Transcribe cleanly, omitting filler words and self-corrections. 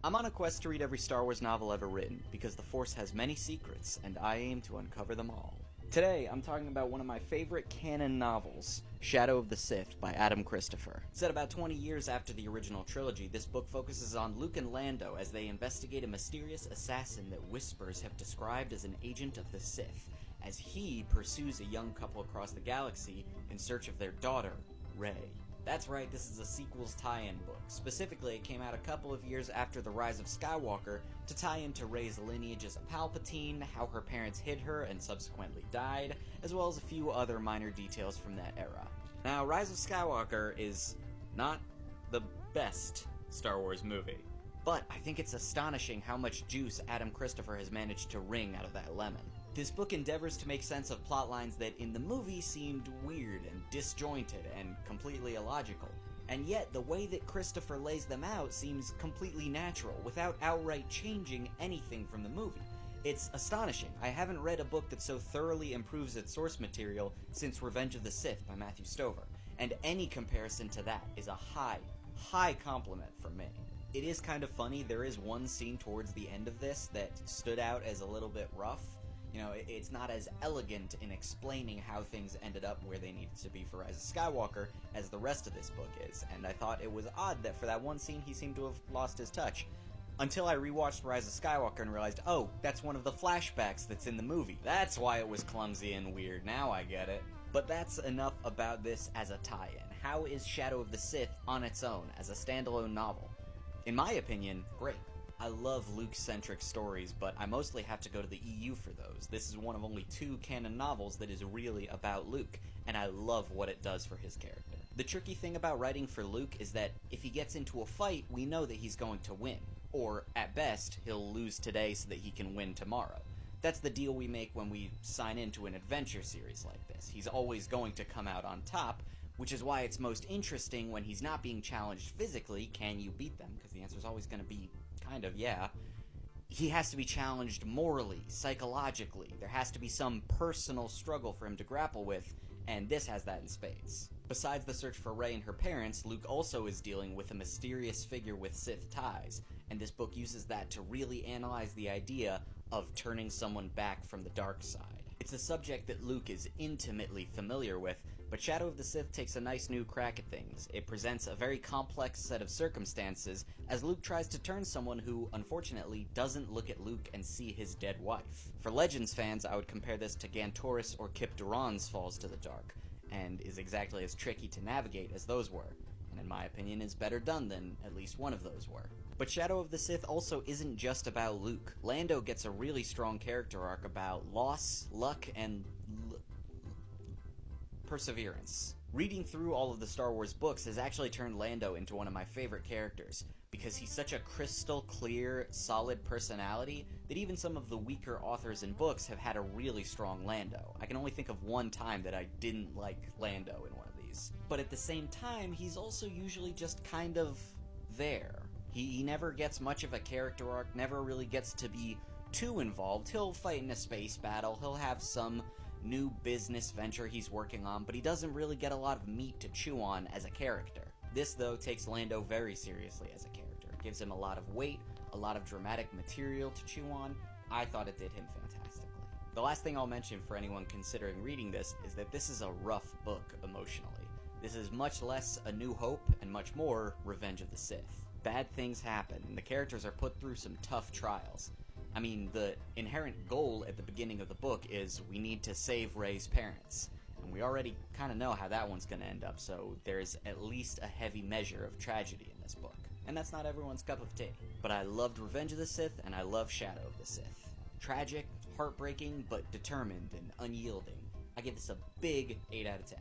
I'm on a quest to read every Star Wars novel ever written, because the Force has many secrets, and I aim to uncover them all. Today, I'm talking about one of my favorite canon novels, Shadow of the Sith by Adam Christopher. Set about 20 years after the original trilogy, this book focuses on Luke and Lando as they investigate a mysterious assassin that Whispers have described as an agent of the Sith, as he pursues a young couple across the galaxy in search of their daughter, Rey. That's right, this is a sequels tie-in book. Specifically, it came out a couple of years after The Rise of Skywalker to tie into Rey's lineage as a Palpatine, how her parents hid her and subsequently died, as well as a few other minor details from that era. Now, Rise of Skywalker is not the best Star Wars movie, but I think it's astonishing how much juice Adam Christopher has managed to wring out of that lemon. This book endeavors to make sense of plot lines that in the movie seemed weird and disjointed and completely illogical, and yet the way that Christopher lays them out seems completely natural, without outright changing anything from the movie. It's astonishing. I haven't read a book that so thoroughly improves its source material since Revenge of the Sith by Matthew Stover, and any comparison to that is a high compliment from me. It is kind of funny, there is one scene towards the end of this that stood out as a little bit rough. You know, it's not as elegant in explaining how things ended up where they needed to be for Rise of Skywalker as the rest of this book is, and I thought it was odd that for that one scene he seemed to have lost his touch. Until I rewatched Rise of Skywalker and realized, oh, that's one of the flashbacks that's in the movie. That's why it was clumsy and weird, now I get it. But that's enough about this as a tie-in. How is Shadow of the Sith on its own, as a standalone novel? In my opinion, great. I love Luke-centric stories, but I mostly have to go to the EU for those. This is one of only 2 canon novels that is really about Luke, and I love what it does for his character. The tricky thing about writing for Luke is that if he gets into a fight, we know that he's going to win. Or, at best, he'll lose today so that he can win tomorrow. That's the deal we make when we sign into an adventure series like this. He's always going to come out on top, which is why it's most interesting when he's not being challenged physically, can you beat them? Because the answer is always going to be, kind of, yeah. He has to be challenged morally, psychologically. There has to be some personal struggle for him to grapple with, and this has that in spades. Besides the search for Rey and her parents, Luke also is dealing with a mysterious figure with Sith ties, and this book uses that to really analyze the idea of turning someone back from the dark side. It's a subject that Luke is intimately familiar with, but Shadow of the Sith takes a nice new crack at things. It presents a very complex set of circumstances as Luke tries to turn someone who, unfortunately, doesn't look at Luke and see his dead wife. For Legends fans, I would compare this to Gantoris or Kip Duran's Falls to the Dark, and is exactly as tricky to navigate as those were, and in my opinion is better done than at least one of those were. But Shadow of the Sith also isn't just about Luke. Lando gets a really strong character arc about loss, luck, and perseverance. Reading through all of the Star Wars books has actually turned Lando into one of my favorite characters, because he's such a crystal clear, solid personality that even some of the weaker authors and books have had a really strong Lando. I can only think of one time that I didn't like Lando in one of these. But at the same time, he's also usually just kind of there. He never gets much of a character arc, never really gets to be too involved. He'll fight in a space battle, he'll have some new business venture he's working on, but he doesn't really get a lot of meat to chew on as a character. This, though, takes Lando very seriously as a character. It gives him a lot of weight, a lot of dramatic material to chew on. I thought it did him fantastically. The last thing I'll mention for anyone considering reading this is that this is a rough book emotionally. This is much less A New Hope and much more Revenge of the Sith. Bad things happen, and the characters are put through some tough trials. I mean, the inherent goal at the beginning of the book is we need to save Rey's parents. And we already kind of know how that one's going to end up, so there's at least a heavy measure of tragedy in this book. And that's not everyone's cup of tea. But I loved Revenge of the Sith, and I love Shadow of the Sith. Tragic, heartbreaking, but determined and unyielding. I give this a big 8 out of 10.